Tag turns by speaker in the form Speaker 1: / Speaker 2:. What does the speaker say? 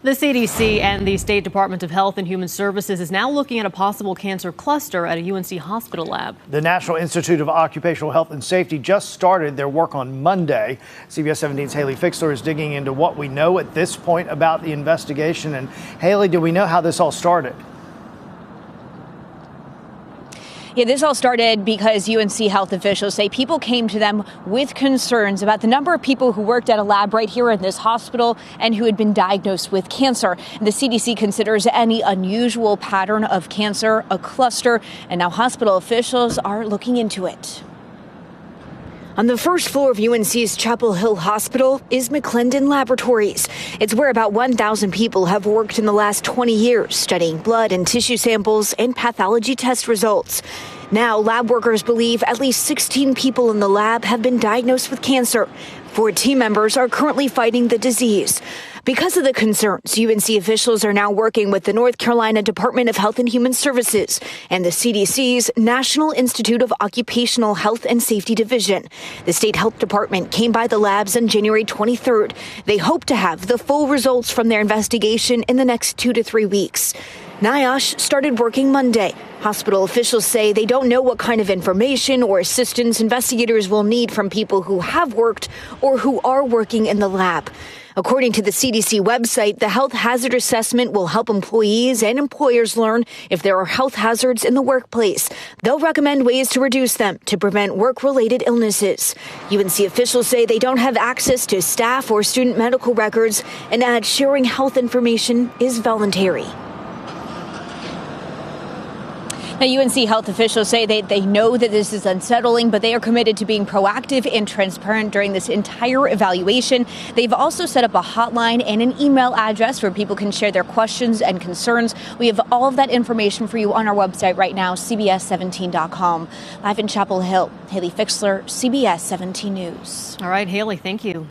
Speaker 1: The CDC and the State Department of Health and Human Services is now looking at a possible cancer cluster at a UNC Hospital lab.
Speaker 2: The National Institute of Occupational Health and Safety just started their work on Monday. CBS 17's Haley Fixler is digging into what we know at this point about the investigation. And Haley, do we know how this all started?
Speaker 3: Yeah, this all started because UNC health officials say people came to them with concerns about the number of people who worked at a lab right here in this hospital and who had been diagnosed with cancer. The CDC considers any unusual pattern of cancer a cluster, and now hospital officials are looking into it. On the first floor of UNC's Chapel Hill Hospital is McClendon Laboratories. It's where about 1,000 people have worked in the last 20 years, studying blood and tissue samples and pathology test results. Now, lab workers believe at least 16 people in the lab have been diagnosed with cancer. 4 team members are currently fighting the disease. Because of the concerns, UNC officials are now working with the North Carolina Department of Health and Human Services and the CDC's National Institute of Occupational Health and Safety Division. The state health department came by the labs on January 23rd. They hope to have the full results from their investigation in the next 2 to 3 weeks. NIOSH started working Monday. Hospital officials say they don't know what kind of information or assistance investigators will need from people who have worked or who are working in the lab. According to the CDC website, the health hazard assessment will help employees and employers learn if there are health hazards in the workplace. They'll recommend ways to reduce them to prevent work-related illnesses. UNC officials say they don't have access to staff or student medical records and add sharing health information is voluntary. Now, UNC health officials say they know that this is unsettling, but they are committed to being proactive and transparent during this entire evaluation. They've also set up a hotline and an email address where people can share their questions and concerns. We have all of that information for you on our website right now, CBS17.com. Live in Chapel Hill, Haley Fixler, CBS 17 News.
Speaker 1: All right, Haley, thank you.